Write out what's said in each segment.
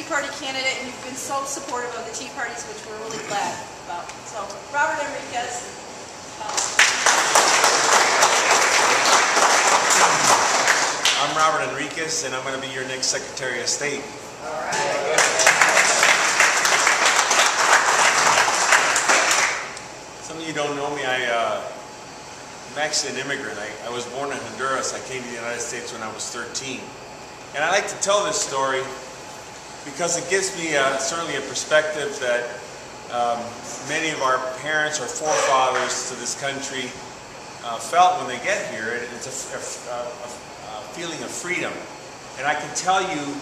Tea Party candidate, and you've been so supportive of the Tea Parties, which we're really glad about. So, Robert Enriquez. I'm Robert Enriquez, and I'm going to be your next Secretary of State. All right. Some of you don't know me. I'm actually an immigrant. I was born in Honduras. I came to the United States when I was 13. And I like to tell this story because it gives me certainly a perspective that many of our parents or forefathers to this country felt when they get here. It's a feeling of freedom. And I can tell you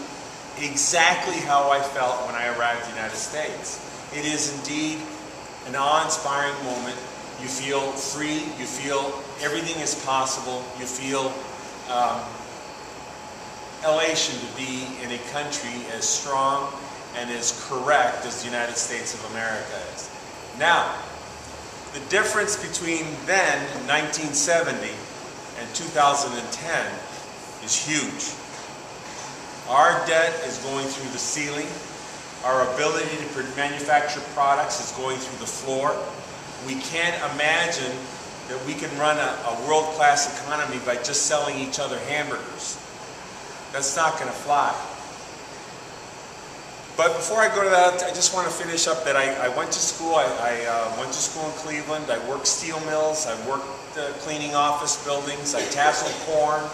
exactly how I felt when I arrived in the United States. It is indeed an awe-inspiring moment. You feel free, you feel everything is possible, you feel elation to be in a country as strong and as correct as the United States of America is. Now, the difference between then, 1970, and 2010 is huge. Our debt is going through the ceiling. Our ability to manufacture products is going through the floor. We can't imagine that we can run a world-class economy by just selling each other hamburgers. That's not going to fly. But before I go to that, I just want to finish up that I went to school. I went to school in Cleveland. I worked steel mills. I worked cleaning office buildings. I tasseled corn.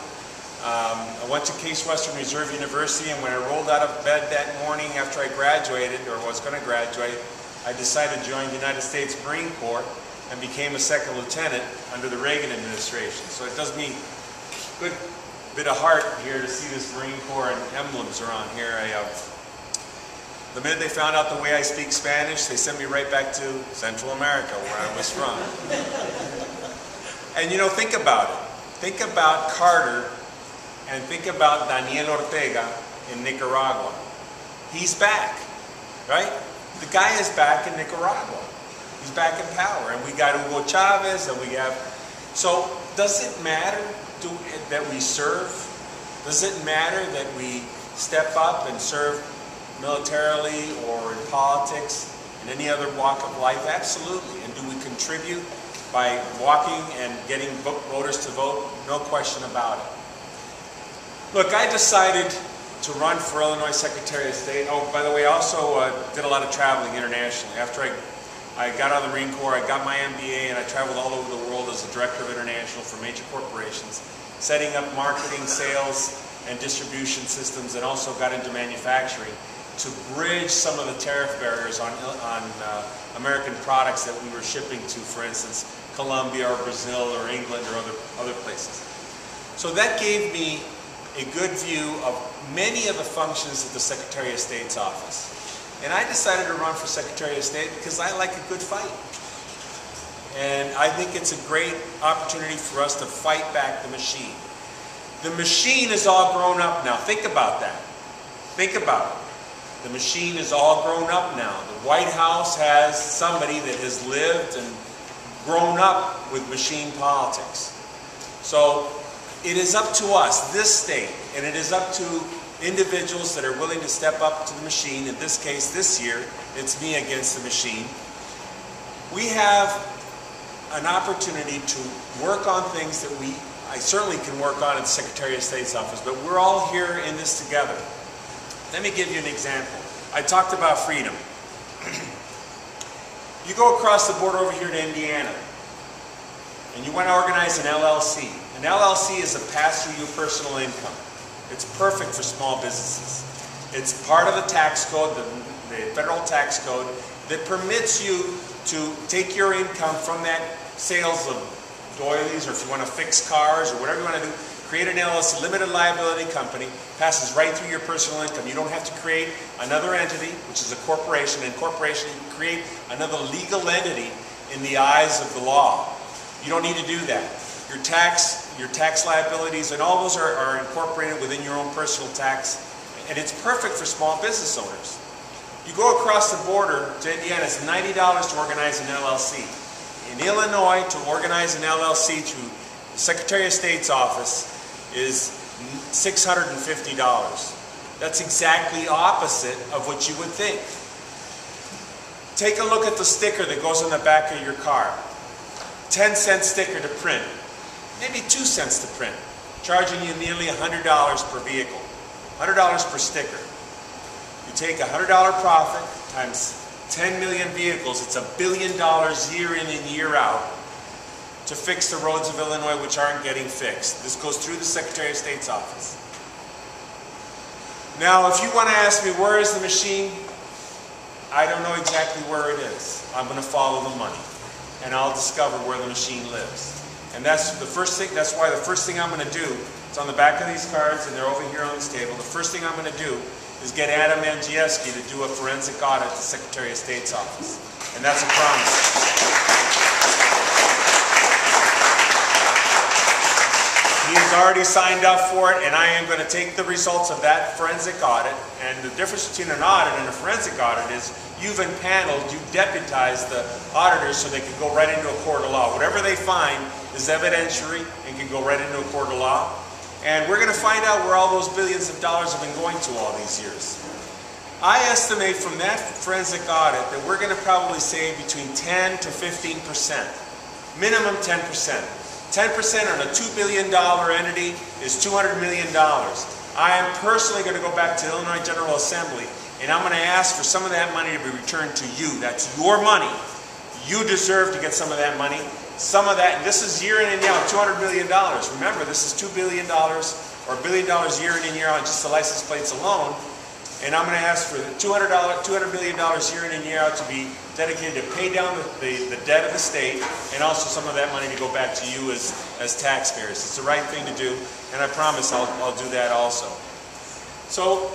I went to Case Western Reserve University, and when I rolled out of bed that morning after I graduated, or was going to graduate, I decided to join the United States Marine Corps and became a second lieutenant under the Reagan administration. So it does me a good bit of heart here to see this Marine Corps and emblems around here. The minute they found out the way I speak Spanish, they sent me right back to Central America, where I was from. And you know, think about it. Think about Carter and think about Daniel Ortega in Nicaragua. He's back, right? The guy is back in Nicaragua. He's back in power. And we got Hugo Chavez, and we have... So, does it matter that we serve? Does it matter that we step up and serve militarily or in politics, in any other walk of life? Absolutely. And do we contribute by walking and getting voters to vote? No question about it. Look, I decided to run for Illinois Secretary of State. Oh, by the way, I also did a lot of traveling internationally. After I got out of the Marine Corps, I got my MBA, and I traveled all over the world as a director of international for major corporations, setting up marketing, sales, and distribution systems, and also got into manufacturing to bridge some of the tariff barriers on American products that we were shipping to, for instance, Colombia or Brazil or England or other places. So that gave me a good view of many of the functions of the Secretary of State's office. And I decided to run for Secretary of State because I like a good fight. And I think it's a great opportunity for us to fight back the machine. The machine is all grown up now. Think about that. Think about it. The machine is all grown up now. The White House has somebody that has lived and grown up with machine politics. So it is up to us, this state, and it is up to individuals that are willing to step up to the machine. In this case, this year, it's me against the machine. We have an opportunity to work on things that I certainly can work on in the Secretary of State's office, but we're all here in this together. Let me give you an example. I talked about freedom. You go across the border over here to Indiana, and you want to organize an LLC. An LLC is a pass-through your personal income. It's perfect for small businesses. It's part of the tax code, the federal tax code, that permits you to take your income from that sales of doilies, or if you want to fix cars or whatever you want to do, create an LLC, limited liability company, passes right through your personal income. You don't have to create another entity, which is a corporation. In corporation, you create another legal entity in the eyes of the law. You don't need to do that. Your tax liabilities, and all those are incorporated within your own personal tax, and it's perfect for small business owners. You go across the border to Indiana, it's $90 to organize an LLC. In Illinois, to organize an LLC through the Secretary of State's office is $650. That's exactly opposite of what you would think. Take a look at the sticker that goes on the back of your car. 10-cent sticker to print. Maybe 2 cents to print. Charging you nearly $100 per vehicle. $100 per sticker. You take $100 profit times 10 million vehicles, it's $1 billion year in and year out to fix the roads of Illinois which aren't getting fixed. This goes through the Secretary of State's office. Now, if you want to ask me where is the machine, I don't know exactly where it is. I'm going to follow the money, and I'll discover where the machine lives. And that's the first thing. That's why the first thing I'm going to do, it's on the back of these cards, and they're over here on this table. The first thing I'm going to do is get Adam Andrzejewski to do a forensic audit at the Secretary of State's office, and that's a promise. He has already signed up for it, and I am going to take the results of that forensic audit. And the difference between an audit and a forensic audit is you've empaneled, you've deputized the auditors so they can go right into a court of law. Whatever they find is evidentiary and can go right into a court of law. And we're going to find out where all those billions of dollars have been going to all these years. I estimate from that forensic audit that we're going to probably save between 10 to 15%. Minimum 10%. 10% on a $2 billion entity is $200 million. I am personally going to go back to Illinois General Assembly, and I'm going to ask for some of that money to be returned to you. That's your money. You deserve to get some of that money. Some of that, and this is year in and year out, $200 million. Remember, this is $2 billion or $1 billion year in and year out, just the license plates alone. And I'm going to ask for $200 million year in and year out to be dedicated to pay down the debt of the state, and also some of that money to go back to you as taxpayers. It's the right thing to do, and I promise I'll do that also. So,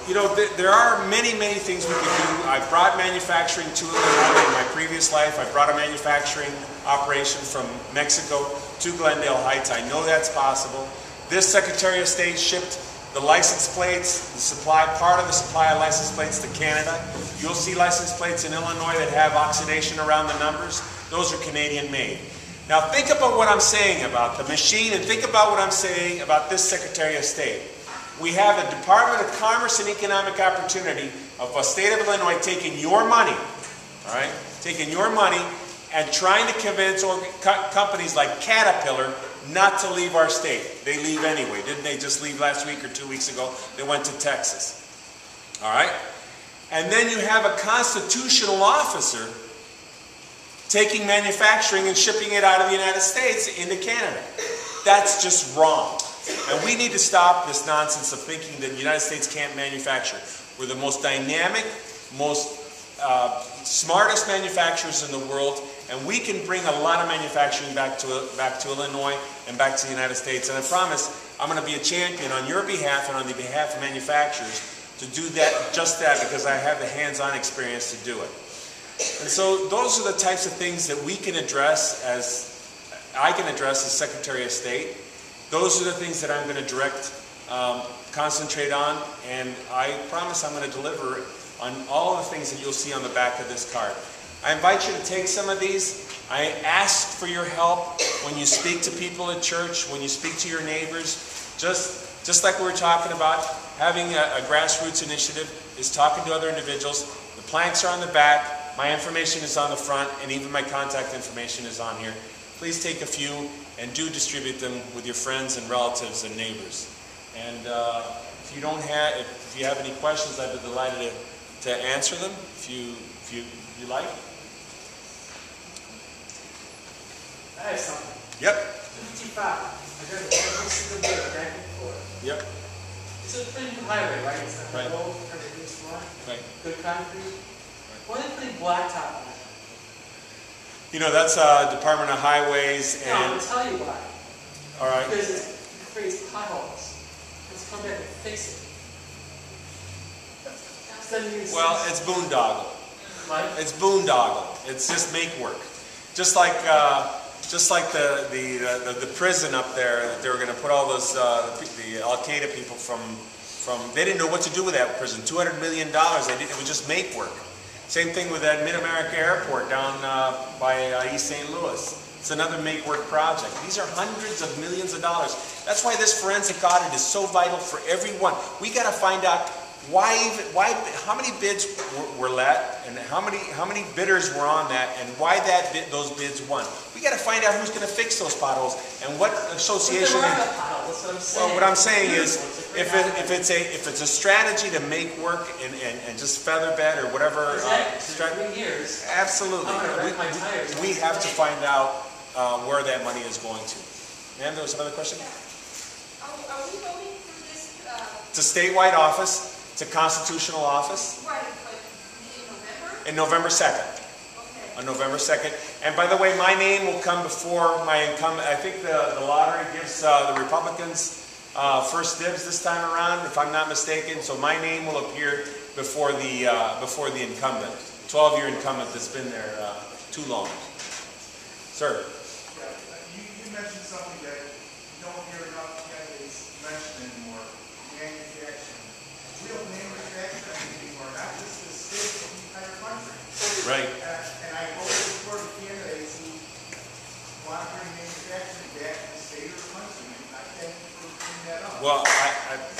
you know, there are many, many things we can do. I brought manufacturing to Illinois in my previous life. I brought a manufacturing operation from Mexico to Glendale Heights. I know that's possible. This Secretary of State shipped the license plates, part of the supply of license plates to Canada. You'll see license plates in Illinois that have oxidation around the numbers. Those are Canadian made. Now think about what I'm saying about the machine, and think about what I'm saying about this Secretary of State. We have the Department of Commerce and Economic Opportunity of the state of Illinois taking your money, all right, taking your money and trying to convince companies like Caterpillar not to leave our state. They leave anyway. Didn't they just leave last week or 2 weeks ago? They went to Texas. All right? And then you have a constitutional officer taking manufacturing and shipping it out of the United States into Canada. That's just wrong. And we need to stop this nonsense of thinking that the United States can't manufacture. We're the most dynamic, most smartest manufacturers in the world, and we can bring a lot of manufacturing back to Illinois and back to the United States. And I promise I'm going to be a champion on your behalf and on the behalf of manufacturers to do that, just that, because I have the hands-on experience to do it. And so those are the types of things that we can address I can address as Secretary of State. Those are the things that I'm going to concentrate on, and I promise I'm going to deliver on all of the things that you'll see on the back of this card. I invite you to take some of these. I ask for your help when you speak to people at church, when you speak to your neighbors. Just like we were talking about, having a grassroots initiative is talking to other individuals. The planks are on the back, my information is on the front, and even my contact information is on here. Please take a few and do distribute them with your friends and relatives and neighbors. And if you have any questions, I'd be delighted to answer them if you like. I have something. Yep. 55. I got it every single day back and forth. Yep. It's a pretty good highway, right? It's not Right. low, everything's flat. Right. Good concrete. Why are they putting blacktop on it? You know, that's Department of Highways No, and... I'll tell you why. All right. Because it creates potholes. Let's come back and fix it. Well, it's boondoggle. Right? It's boondoggle. It's just make work. Just like the prison up there that they were going to put all those the Al Qaeda people from they didn't know what to do with that prison. $200 million. It was just make work. Same thing with that Mid-America Airport down by East St. Louis. It's another make-work project. These are hundreds of millions of dollars. That's why this forensic audit is so vital for everyone. We got to find out how many bids were let, and how many bidders were on that, and why those bids won. We got to find out who's going to fix those potholes and what association. Well, what I'm saying is, if it's a strategy to make work and just feather bed or whatever. Exactly. 3 years. Absolutely. We have to find out where that money is going to. Ma'am, there was another question? Are we voting for this? It's a statewide office. It's a constitutional office. Right, but in November? In November 2nd. Okay. On November 2nd. And by the way, my name will come before my incumbent. I think the lottery gives the Republicans first dibs this time around, if I'm not mistaken. So my name will appear before the incumbent, 12-year incumbent that's been there too long. Sir. Yeah, you mentioned something that you don't hear enough candidates mention anymore: manufacturing. Real manufacturing anymore, not just the state, but the entire country. Right. And I always support the candidates who want to bring manufacturing back to the state or the country. I thank you for bringing that up. Well,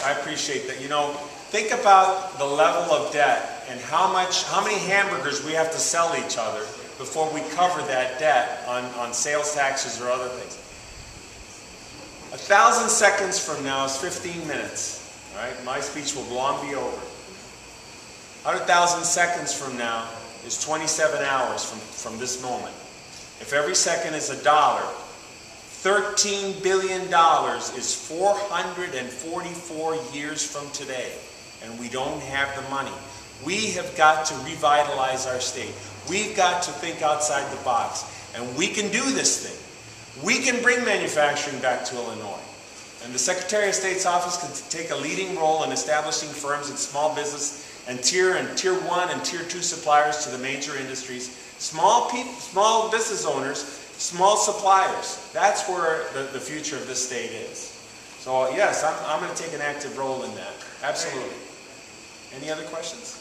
I appreciate that. You know, think about the level of debt and how many hamburgers we have to sell each other before we cover that debt on sales taxes or other things. 1,000 seconds from now is 15 minutes. All right, my speech will long be over. 100,000 seconds from now is 27 hours from this moment. If every second is $1, $13 billion is 444 years from today, and we don't have the money. We have got to revitalize our state. We've got to think outside the box, and we can do this thing. We can bring manufacturing back to Illinois. And the Secretary of State's office can take a leading role in establishing firms in small business and tier 1 and tier 2 suppliers to the major industries, small business owners, small suppliers. That's where the future of this state is. So yes, I'm going to take an active role in that. Absolutely. Any other questions?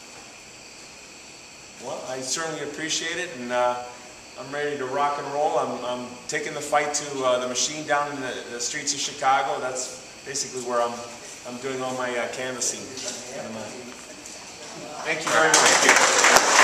Well, I certainly appreciate it, and I'm ready to rock and roll. I'm taking the fight to the machine down in the streets of Chicago. That's basically where I'm doing all my canvassing. Thank you very much.